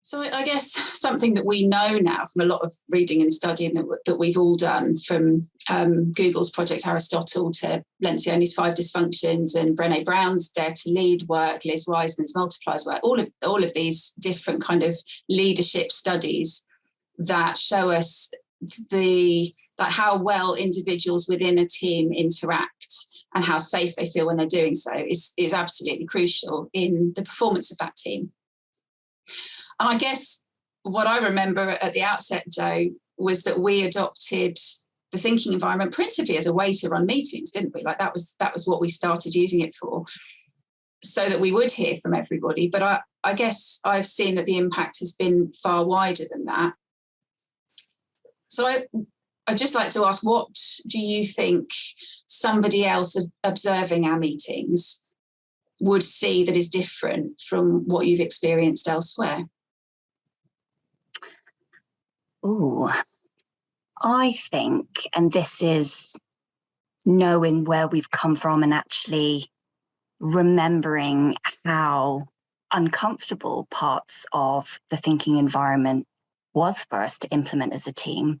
So I guess something that we know now from a lot of reading and studying that we've all done, from Google's Project Aristotle to Lencioni's 5 Dysfunctions and Brené Brown's Dare to Lead work, Liz Wiseman's Multipliers work, all of these different kind of leadership studies that show us how well individuals within a team interact and how safe they feel when they're doing so is absolutely crucial in the performance of that team. And I guess what I remember at the outset, Joe, was that we adopted the thinking environment principally as a way to run meetings, didn't we? Like that was what we started using it for, so that we would hear from everybody. But I guess I've seen that the impact has been far wider than that. So I'd just like to ask, what do you think somebody else observing our meetings would see that is different from what you've experienced elsewhere? Oh, I think, and this is knowing where we've come from and actually remembering how uncomfortable parts of the thinking environment was for us to implement as a team.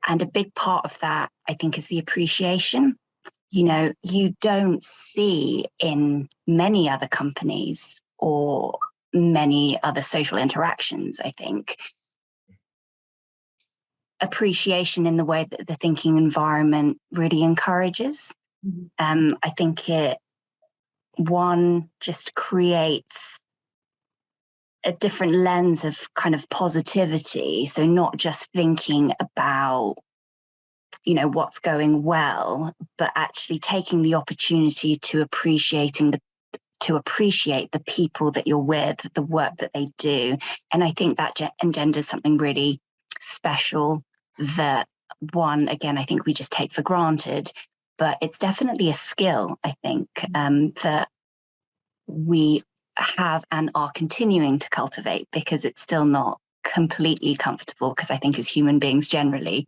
And a big part of that, I think, is the appreciation. You know, you don't see in many other companies or many other social interactions, I think, appreciation in the way that the thinking environment really encourages. I think it just creates a different lens of kind of positivity. So not just thinking about, you know, what's going well, but actually taking the opportunity to appreciate the people that you're with, the work that they do. And I think that engenders something really special that, one, again, I think we just take for granted, but it's definitely a skill, I think, that we have and are continuing to cultivate, because it's still not completely comfortable, because I think as human beings generally,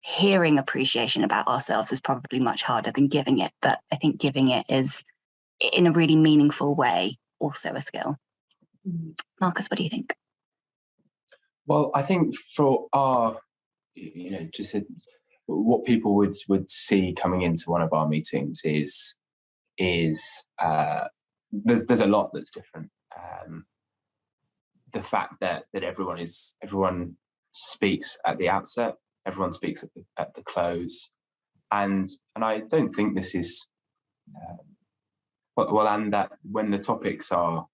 hearing appreciation about ourselves is probably much harder than giving it, but I think giving it is, in a really meaningful way, also a skill. Marcus, what do you think? Well, I think for our, what people would see coming into one of our meetings is there's a lot that's different. The fact that everyone speaks at the outset, everyone speaks at the close, and I don't think this is and that when the topics are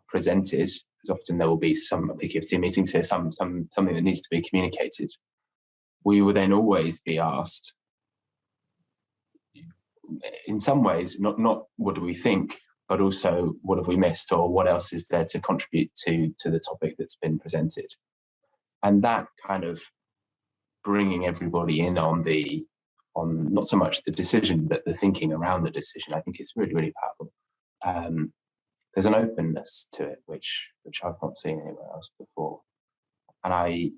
presented, because often there will be some, I'm thinking of team meetings here, something that needs to be communicated. We will then always be asked, in some ways, not what do we think, but also what have we missed, or what else is there to contribute to the topic that's been presented. And that kind of bringing everybody in on not so much the decision, but the thinking around the decision, I think it's really, really powerful. There's an openness to it, which I've not seen anywhere else before. And I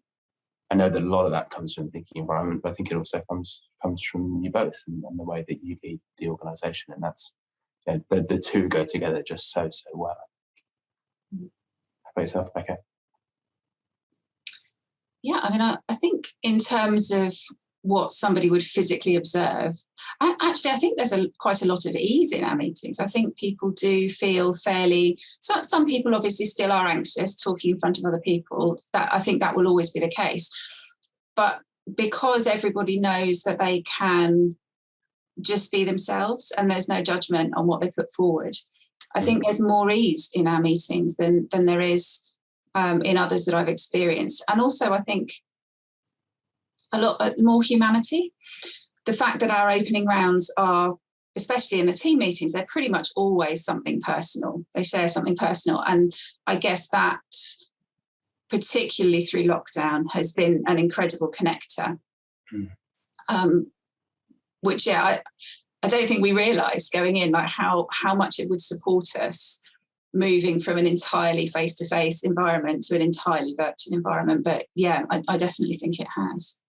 know that a lot of that comes from the thinking environment, but I think it also comes from you both and the way that you lead the organisation. And that's, the two go together just so well. How about yourself, Becca? Yeah, I mean, I think in terms of what somebody would physically observe, I think there's quite a lot of ease in our meetings. I think people do feel fairly, some people obviously still are anxious talking in front of other people. That I think that will always be the case. But because everybody knows that they can just be themselves and there's no judgment on what they put forward, I think there's more ease in our meetings than there is in others that I've experienced. And also, I think a lot more humanity. The fact that our opening rounds are, especially in the team meetings, they're pretty much always something personal. They share something personal. And I guess that, particularly through lockdown, has been an incredible connector. Which, I don't think we realised going in, like how much it would support us moving from an entirely face-to-face environment to an entirely virtual environment. But yeah, I definitely think it has.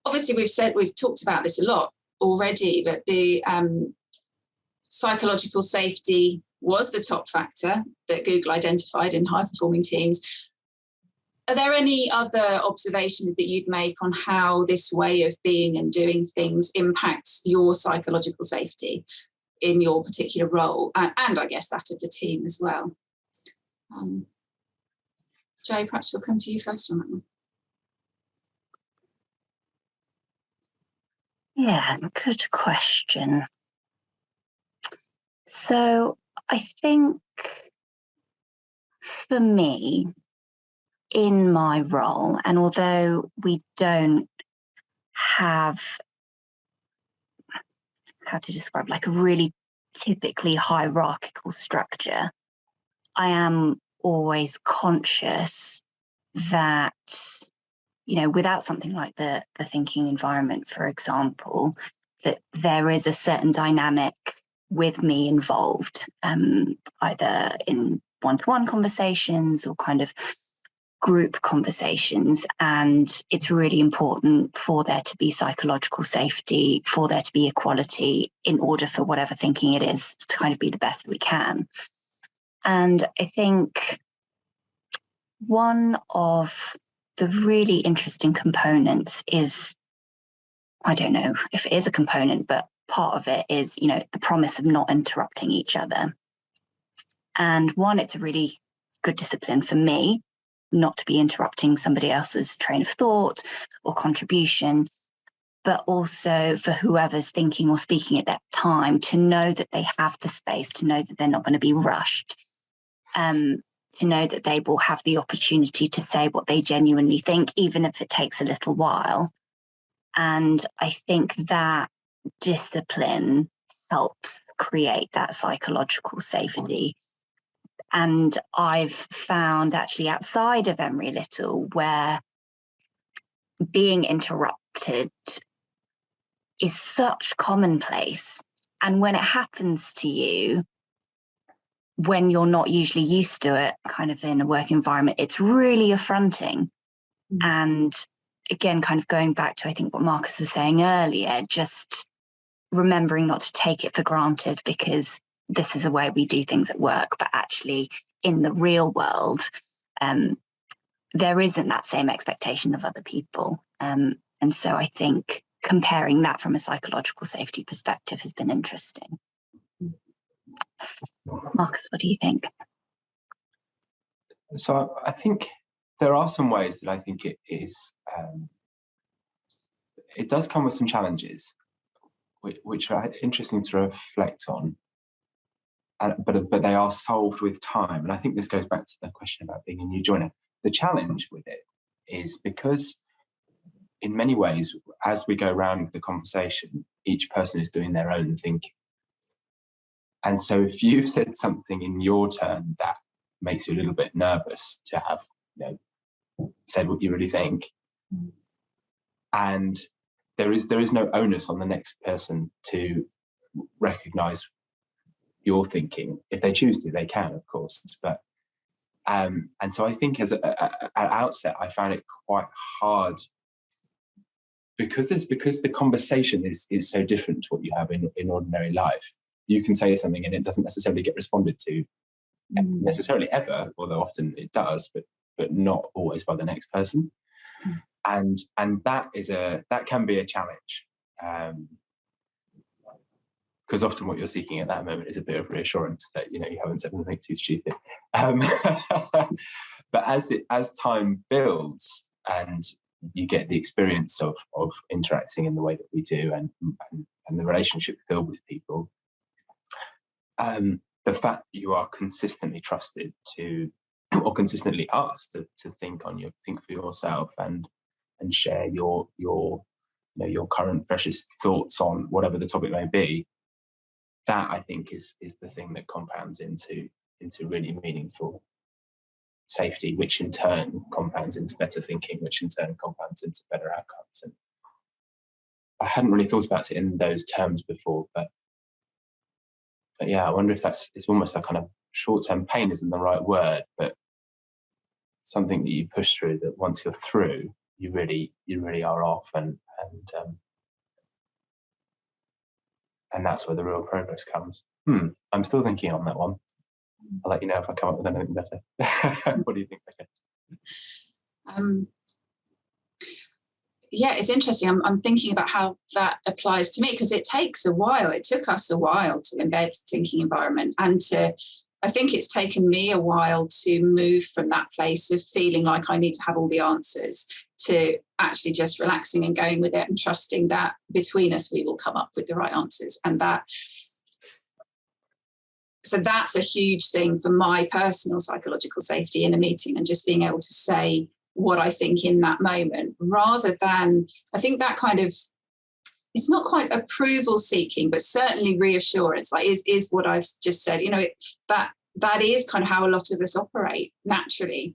Obviously, we've talked about this a lot already, but the psychological safety was the top factor that Google identified in high-performing teams. Are there any other observations that you'd make on how this way of being and doing things impacts your psychological safety in your particular role, and I guess that of the team as well? Jo, perhaps we'll come to you first on that one. Yeah, good question. So I think for me, in my role, and although we don't have, how to describe, like a really typically hierarchical structure, I am always conscious that, without something like the thinking environment, for example, that there is a certain dynamic with me involved, either in one-to-one conversations or kind of group conversations. And it's really important for there to be psychological safety, for there to be equality, in order for whatever thinking it is to kind of be the best that we can. And I think one of the really interesting components is, I don't know if it is a component, but part of it is, the promise of not interrupting each other. And one, it's a really good discipline for me not to be interrupting somebody else's train of thought or contribution, but also for whoever's thinking or speaking at that time to know that they have the space, to know that they're not going to be rushed, to know that they will have the opportunity to say what they genuinely think, even if it takes a little while. And I think that discipline helps create that psychological safety. And I've found actually outside of Emery Little, where being interrupted is such commonplace. And when it happens to you, when you're not usually used to it, kind of in a work environment, it's really affronting. And again, kind of going back to, I think, what Marcus was saying earlier, just remembering not to take it for granted, because this is the way we do things at work, but actually in the real world, there isn't that same expectation of other people. And so I think comparing that from a psychological safety perspective has been interesting. Marcus, what do you think? So I think there are some ways that I think it is, it does come with some challenges, which are interesting to reflect on, but they are solved with time. And I think this goes back to the question about being a new joiner. The challenge with it is because in many ways, as we go around the conversation, each person is doing their own thinking. And so if you've said something in your turn that makes you a little bit nervous to have, said what you really think, and there is no onus on the next person to recognize your thinking. If they choose to, they can, of course. But and so I think as at outset, I found it quite hard because the conversation is so different to what you have in ordinary life. You can say something and it doesn't necessarily get responded to necessarily ever, although often it does, but not always by the next person. And that can be a challenge. Because often what you're seeking at that moment is a bit of reassurance that you haven't said anything too stupid. But as time builds and you get the experience of interacting in the way that we do and the relationship build with people, the fact that you are consistently trusted to, or consistently asked to think for yourself and share your current freshest thoughts on whatever the topic may be, that I think is the thing that compounds into really meaningful safety, which in turn compounds into better thinking, which in turn compounds into better outcomes. And I hadn't really thought about it in those terms before, but yeah, I wonder if it's almost like kind of short-term pain isn't the right word, but something that you push through that once you're through, you really are off, and that's where the real progress comes. I'm still thinking on that one. I'll let you know if I come up with anything better. What do you think, Becca? Yeah, it's interesting. I'm thinking about how that applies to me, because it takes a while. It took us a while to embed thinking environment, and I think it's taken me a while to move from that place of feeling like I need to have all the answers to actually just relaxing and going with it and trusting that between us we will come up with the right answers. And so that's a huge thing for my personal psychological safety in a meeting, and just being able to say what I think in that moment, rather than, I think that kind of, it's not quite approval seeking, but certainly reassurance, like is what I've just said, that is kind of how a lot of us operate naturally.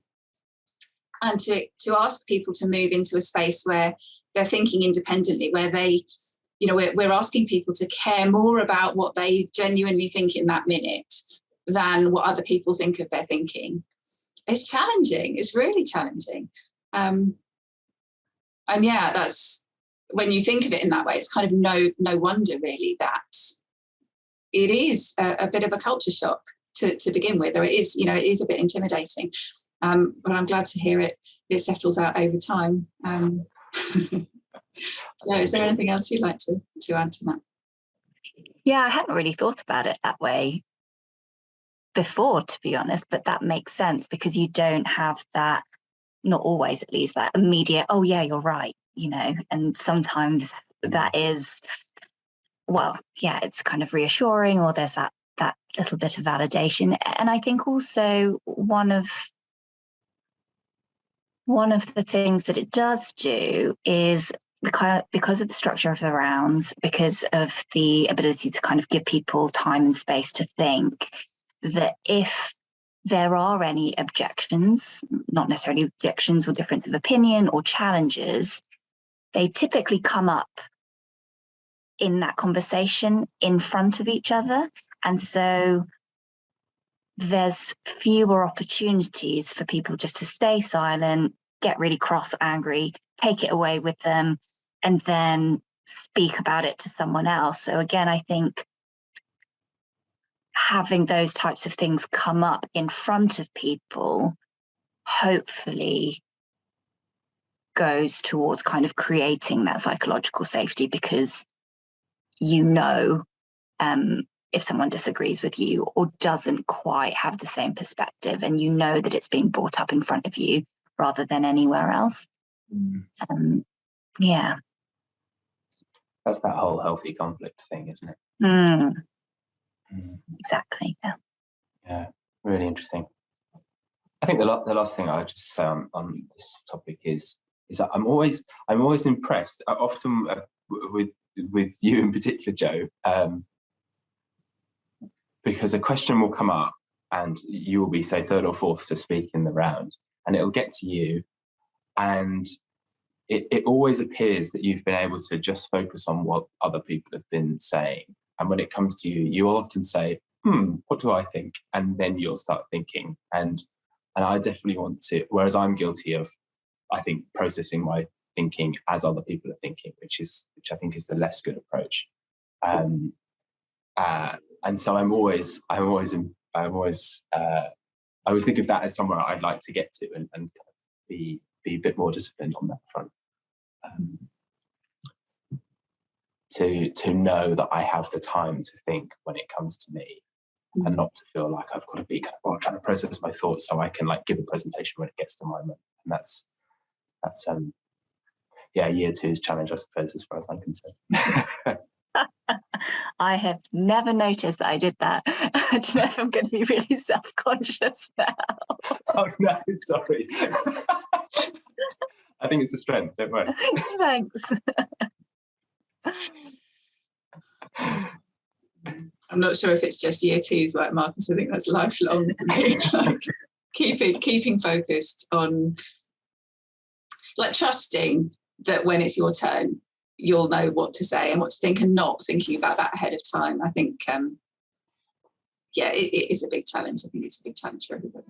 And to ask people to move into a space where they're thinking independently, where they, we're asking people to care more about what they genuinely think in that minute than what other people think of their thinking. It's challenging. It's really challenging. And yeah, that's, when you think of it in that way, it's kind of no wonder really that it is a bit of a culture shock to begin with, or it is a bit intimidating. But I'm glad to hear it settles out over time. So is there anything else you'd like to add to that? Yeah, I hadn't really thought about it that way before, to be honest, but that makes sense, because you don't have that, not always at least, that immediate, oh yeah, you're right, and sometimes that is, well, yeah, it's kind of reassuring, or there's that little bit of validation. And I think also one of the things that it does do is, because of the structure of the rounds, because of the ability to kind of give people time and space to think, that if there are any objections, not necessarily objections or difference of opinion or challenges, they typically come up in that conversation in front of each other. And so there's fewer opportunities for people just to stay silent, get really cross, angry, take it away with them, and then speak about it to someone else. So again, I think having those types of things come up in front of people hopefully goes towards kind of creating that psychological safety, because if someone disagrees with you or doesn't quite have the same perspective, and that it's being brought up in front of you rather than anywhere else. Yeah. That's that whole healthy conflict thing, isn't it? Exactly. Yeah. Yeah, really interesting. I think the last thing I would just say on this topic is that I'm always impressed, often with you in particular, Jo, because a question will come up and you will be, say, third or fourth to speak in the round, and it'll get to you, and it always appears that you've been able to just focus on what other people have been saying. And when it comes to you, you'll often say, what do I think? And then you'll start thinking. And I definitely want to, whereas I'm guilty of, I think, processing my thinking as other people are thinking, which I think is the less good approach. And so I always think of that as somewhere I'd like to get to, and kind of be a bit more disciplined on that front. To know that I have the time to think when it comes to me, and not to feel like I've got to be kind of trying to process my thoughts so I can give a presentation when it gets to my moment. And that's year two's challenge, I suppose, as far as I'm concerned. I have never noticed that I did that. I don't know if I'm going to be really self-conscious now. Oh no, sorry. I think it's a strength, don't worry. Thanks. I'm not sure if it's just year two's work, Marcus. I think that's lifelong. Keeping focused on, trusting that when it's your turn, you'll know what to say and what to think, and not thinking about that ahead of time. I think, it is a big challenge. I think it's a big challenge for everybody.